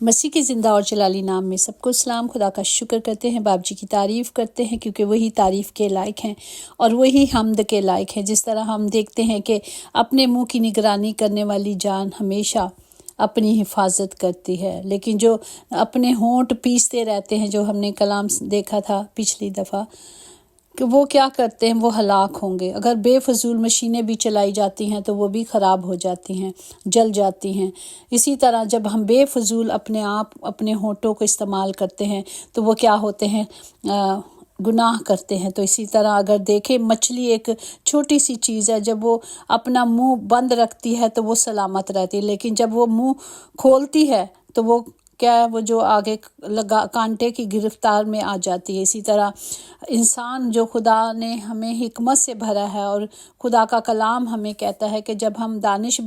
مسیح کے زندہ اور جلالی نام میں سب کو سلام۔ خدا کا شکر کرتے ہیں، باپ جی کی تعریف کرتے ہیں کیونکہ وہی تعریف کے لائق ہیں اور وہی حمد کے لائق ہیں۔ جس طرح ہم دیکھتے ہیں کہ اپنے منہ کی نگرانی کرنے والی جان ہمیشہ اپنی حفاظت کرتی ہے، لیکن جو اپنے ہونٹ پیستے رہتے ہیں، جو ہم نے کلام دیکھا تھا پچھلی دفعہ، کہ وہ کیا کرتے ہیں، وہ ہلاک ہوں گے۔ اگر بے فضول مشینیں بھی چلائی جاتی ہیں تو وہ بھی خراب ہو جاتی ہیں، جل جاتی ہیں۔ اسی طرح جب ہم بے فضول اپنے ہونٹوں کو استعمال کرتے ہیں تو وہ کیا ہوتے ہیں، گناہ کرتے ہیں۔ تو اسی طرح اگر دیکھیں، مچھلی ایک چھوٹی سی چیز ہے، جب وہ اپنا منہ بند رکھتی ہے تو وہ سلامت رہتی ہے، لیکن جب وہ منہ کھولتی ہے تو وہ کیا ہے، وہ جو آگے کانٹے کی گرفتار میں آ جاتی ہے۔ اسی طرح انسان جو خدا نے ہمیں حکمت سے بھرا ہے، اور خدا کا کلام ہمیں کہتا ہے کہ جب ہم دانش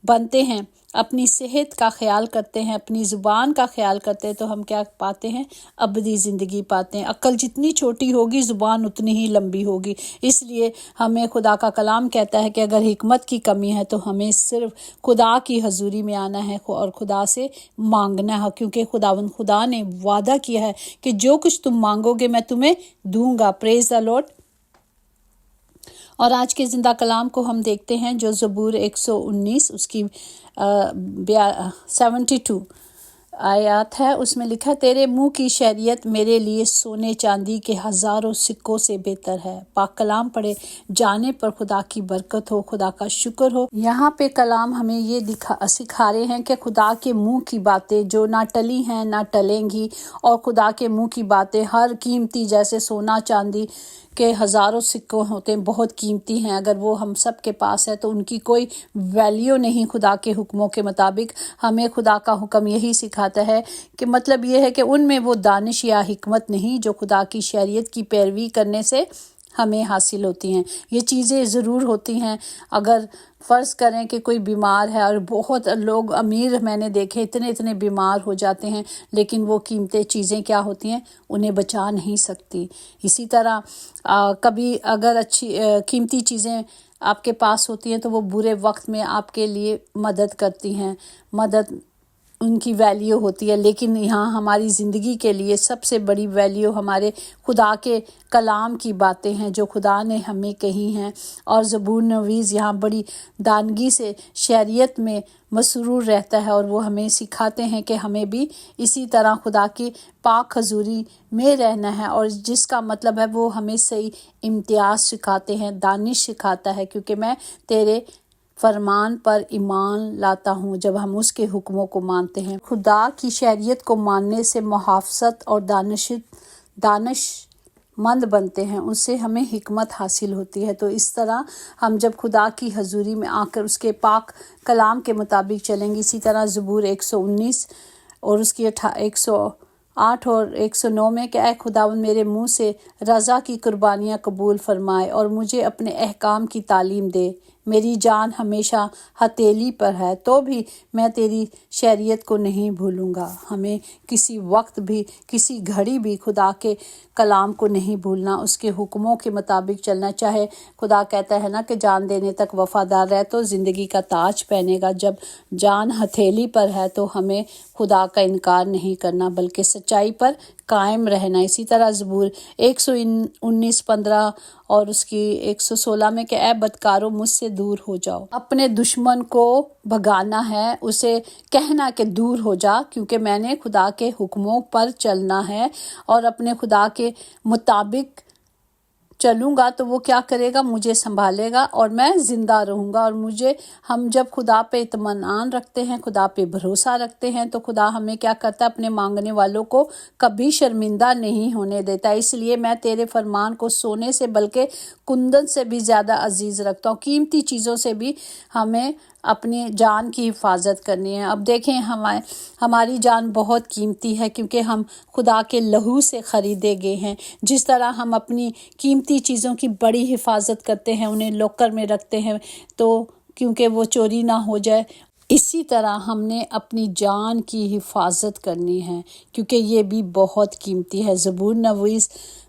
بنتے ہیں، اپنی صحت کا خیال کرتے ہیں، اپنی زبان کا خیال کرتے ہیں، تو ہم کیا پاتے ہیں، ابدی زندگی پاتے ہیں۔ عقل جتنی چھوٹی ہوگی، زبان اتنی ہی لمبی ہوگی۔ اس لیے ہمیں خدا کا کلام کہتا ہے کہ اگر حکمت کی کمی ہے تو ہمیں صرف خدا کی حضوری میں آنا ہے اور خدا سے مانگنا ہے، کیونکہ خدا نے وعدہ کیا ہے کہ جو کچھ تم مانگو گے میں تمہیں دوں گا۔ پریز دی لارڈ۔ اور آج کے زندہ کلام کو ہم دیکھتے ہیں جو زبور 119 اس کی 72 آیات ہے، اس میں لکھا، تیرے منہ کی شریعت میرے لیے سونے چاندی کے ہزاروں سکوں سے بہتر ہے۔ پاک کلام پڑھے جانے پر خدا کی برکت ہو، خدا کا شکر ہو۔ یہاں پہ کلام ہمیں یہ سکھا رہے ہیں کہ خدا کے منہ کی باتیں جو نہ ٹلی ہیں نہ ٹلیں گی، اور خدا کے منہ کی باتیں ہر قیمتی، جیسے سونا چاندی کے ہزاروں سکوں ہوتے ہیں، بہت قیمتی ہیں۔ اگر وہ ہم سب کے پاس ہے تو ان کی کوئی ویلیو نہیں۔ خدا کے حکموں کے مطابق ہمیں خدا کا حکم یہی سکھاتا ہے کہ مطلب یہ ہے کہ ان میں وہ دانش یا حکمت نہیں جو خدا کی شریعت کی پیروی کرنے سے ہمیں حاصل ہوتی ہیں۔ یہ چیزیں ضرور ہوتی ہیں۔ اگر فرض کریں کہ کوئی بیمار ہے، اور بہت لوگ امیر میں نے دیکھے اتنے بیمار ہو جاتے ہیں، لیکن وہ قیمتی چیزیں کیا ہوتی ہیں، انہیں بچا نہیں سکتی۔ اسی طرح کبھی اگر اچھی قیمتی چیزیں آپ کے پاس ہوتی ہیں تو وہ برے وقت میں آپ کے لیے مدد کرتی ہیں، ان کی ویلیو ہوتی ہے۔ لیکن یہاں ہماری زندگی کے لیے سب سے بڑی ویلیو ہمارے خدا کے کلام کی باتیں ہیں جو خدا نے ہمیں کہی ہیں۔ اور زبور نویس یہاں بڑی دانگی سے شریعت میں مسرور رہتا ہے، اور وہ ہمیں سکھاتے ہیں کہ ہمیں بھی اسی طرح خدا کی پاک حضوری میں رہنا ہے، اور جس کا مطلب ہے وہ ہمیں صحیح امتیاز سکھاتے ہیں، دانش سکھاتا ہے، کیونکہ میں تیرے فرمان پر ایمان لاتا ہوں جب ہم اس کے حکموں کو مانتے ہیں۔ خدا کی شریعت کو ماننے سے محافظت اور دانش مند بنتے ہیں، اس سے ہمیں حکمت حاصل ہوتی ہے۔ تو اس طرح ہم جب خدا کی حضوری میں آ کر اس کے پاک کلام کے مطابق چلیں گے۔ اسی طرح زبور 119 اور اس کی 108 اور 109 میں کہ اے خداوند میرے منہ سے رضا کی قربانیاں قبول فرمائے اور مجھے اپنے احکام کی تعلیم دے۔ میری جان ہمیشہ ہتھیلی پر ہے تو بھی میں تیری شریعت کو نہیں بھولوں گا۔ ہمیں کسی وقت بھی، کسی گھڑی بھی خدا کے کلام کو نہیں بھولنا، اس کے حکموں کے مطابق چلنا۔ چاہے خدا کہتا ہے نا کہ جان دینے تک وفادار رہ تو زندگی کا تاج پہنے گا۔ جب جان ہتھیلی پر ہے تو ہمیں خدا کا انکار نہیں کرنا بلکہ سچائی پر قائم رہنا۔ اسی طرح زبور 119:15 اور اس کی 116 میں کہ اے بدکارو مجھ سے دور ہو جاؤ۔ اپنے دشمن کو بھگانا ہے، اسے کہنا کہ دور ہو جا، کیونکہ میں نے خدا کے حکموں پر چلنا ہے، اور اپنے خدا کے مطابق چلوں گا تو وہ کیا کرے گا، مجھے سنبھالے گا اور میں زندہ رہوں گا۔ اور ہم جب خدا پہ اطمینان رکھتے ہیں، خدا پہ بھروسہ رکھتے ہیں، تو خدا ہمیں کیا کرتا ہے، اپنے مانگنے والوں کو کبھی شرمندہ نہیں ہونے دیتا۔ اس لیے میں تیرے فرمان کو سونے سے بلکہ کندن سے بھی زیادہ عزیز رکھتا ہوں۔ قیمتی چیزوں سے بھی ہمیں اپنی جان کی حفاظت کرنی ہے۔ اب دیکھیں، ہماری جان بہت قیمتی ہے کیونکہ ہم خدا کے لہو سے خریدے گئے ہیں۔ جس طرح ہم اپنی قیمتی چیزوں کی بڑی حفاظت کرتے ہیں، انہیں لاکر میں رکھتے ہیں تو کیونکہ وہ چوری نہ ہو جائے، اسی طرح ہم نے اپنی جان کی حفاظت کرنی ہے کیونکہ یہ بھی بہت قیمتی ہے۔ زبور نویس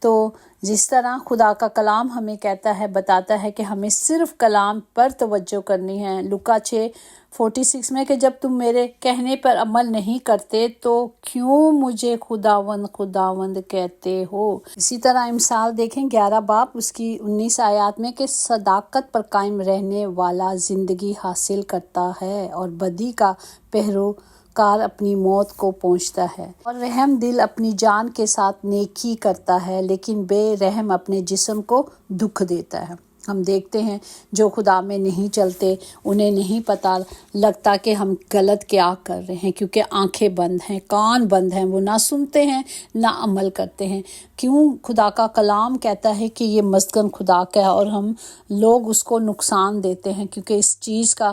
تو جس طرح خدا کا کلام ہمیں کہتا ہے، بتاتا ہے کہ ہمیں صرف کلام پر توجہ کرنی ہے۔ لوکا 6:46 میں کہ جب تم میرے کہنے پر عمل نہیں کرتے تو کیوں مجھے خداوند خداوند کہتے ہو۔ اسی طرح امثال دیکھیں 11 باب اس کی 19 آیات میں کہ صداقت پر قائم رہنے والا زندگی حاصل کرتا ہے اور بدی کا پیروکار اپنی موت کو پہنچتا ہے۔ اور رحم دل اپنی جان کے ساتھ نیکی کرتا ہے، لیکن بے رحم اپنے جسم کو دکھ دیتا ہے۔ ہم دیکھتے ہیں جو خدا میں نہیں چلتے انہیں نہیں پتہ لگتا کہ ہم غلط کیا کر رہے ہیں، کیونکہ آنکھیں بند ہیں، کان بند ہیں، وہ نہ سنتے ہیں نہ عمل کرتے ہیں۔ کیوں خدا کا کلام کہتا ہے کہ یہ مسکن خدا کا ہے اور ہم لوگ اس کو نقصان دیتے ہیں، کیونکہ اس چیز کا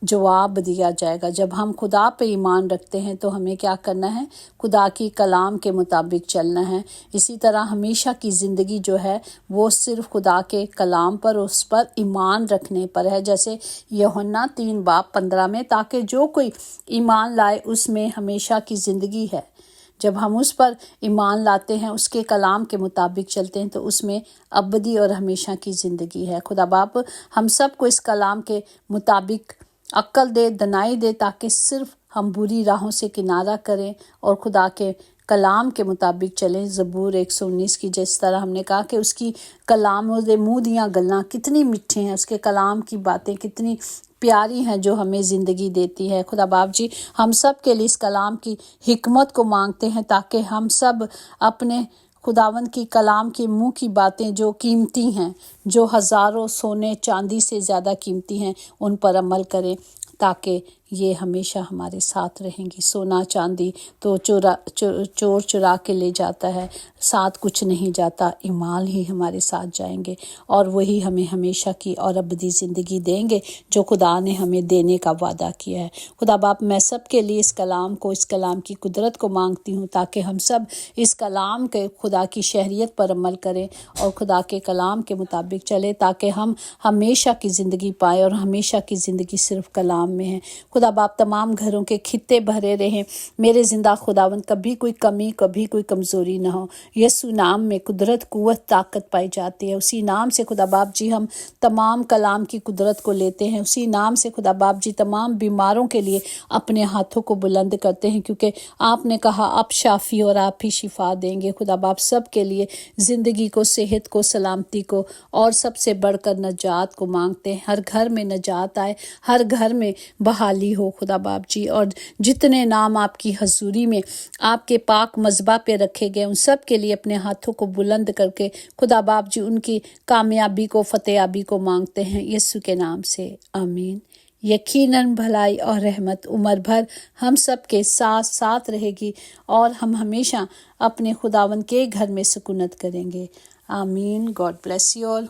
جواب دیا جائے گا۔ جب ہم خدا پہ ایمان رکھتے ہیں تو ہمیں کیا کرنا ہے؟ خدا کی کلام کے مطابق چلنا ہے۔ اسی طرح ہمیشہ کی زندگی جو ہے وہ صرف خدا کے کلام پر، اس پر ایمان رکھنے پر ہے، جیسے یوحنا 3:15 میں، تاکہ جو کوئی ایمان لائے اس میں ہمیشہ کی زندگی ہے۔ جب ہم اس پر ایمان لاتے ہیں، اس کے کلام کے مطابق چلتے ہیں تو اس میں ابدی اور ہمیشہ کی زندگی ہے۔ خدا باپ ہم سب کو اس کلام کے مطابق عقل دے، دانائی دے، تاکہ صرف ہم بری راہوں سے کنارہ کریں اور خدا کے کلام کے مطابق چلیں۔ زبور 119 کی جس طرح ہم نے کہا کہ اس کی کلام دے منہ دیاں گلاں کتنی میٹھی ہیں، اس کے کلام کی باتیں کتنی پیاری ہیں جو ہمیں زندگی دیتی ہے۔ خدا باپ جی ہم سب کے لیے اس کلام کی حکمت کو مانگتے ہیں، تاکہ ہم سب اپنے خداوند کی کلام کے منہ کی باتیں جو قیمتی ہیں، جو ہزاروں سونے چاندی سے زیادہ قیمتی ہیں، ان پر عمل کریں، تاکہ یہ ہمیشہ ہمارے ساتھ رہیں گی۔ سونا چاندی تو چور چرا کے لے جاتا ہے، ساتھ کچھ نہیں جاتا، ایمان ہی ہمارے ساتھ جائیں گے اور وہی ہمیں ہمیشہ کی اور ابدی زندگی دیں گے جو خدا نے ہمیں دینے کا وعدہ کیا ہے۔ خدا باپ میں سب کے لیے اس کلام کو، اس کلام کی قدرت کو مانگتی ہوں، تاکہ ہم سب اس کلام کے خدا کی شہریت پر عمل کریں اور خدا کے کلام کے مطابق چلیں، تاکہ ہم ہمیشہ کی زندگی پائیں، اور ہمیشہ کی زندگی صرف کلام میں ہے۔ خدا باپ تمام گھروں کے خطے بھرے رہیں میرے زندہ خداوند، کبھی کوئی کمی، کبھی کوئی کمزوری نہ ہو۔ یسوع نام میں قدرت، قوت، طاقت پائی جاتی ہے۔ اسی نام سے خدا باپ جی ہم تمام کلام کی قدرت کو لیتے ہیں۔ اسی نام سے خدا باپ جی تمام بیماروں کے لیے اپنے ہاتھوں کو بلند کرتے ہیں، کیونکہ آپ نے کہا آپ شافی اور آپ ہی شفا دیں گے۔ خدا باپ سب کے لیے زندگی کو، صحت کو، سلامتی کو اور سب سے بڑھ کر نجات کو مانگتے ہیں۔ ہر گھر میں نجات آئے، ہر گھر میں بحالی ہو خدا باپ جی، اور جتنے نام آپ کی حضوری میں آپ کے پاک مذبح پہ رکھے گئے ان سب کے لیے اپنے ہاتھوں کو بلند کر کے خدا باپ جی ان کی کامیابی کو، فتح یابی کو مانگتے ہیں یسوع کے نام سے، آمین۔ یقیناً بھلائی اور رحمت عمر بھر ہم سب کے ساتھ ساتھ رہے گی، اور ہم ہمیشہ اپنے خداوند کے گھر میں سکونت کریں گے، آمین۔ God bless you all.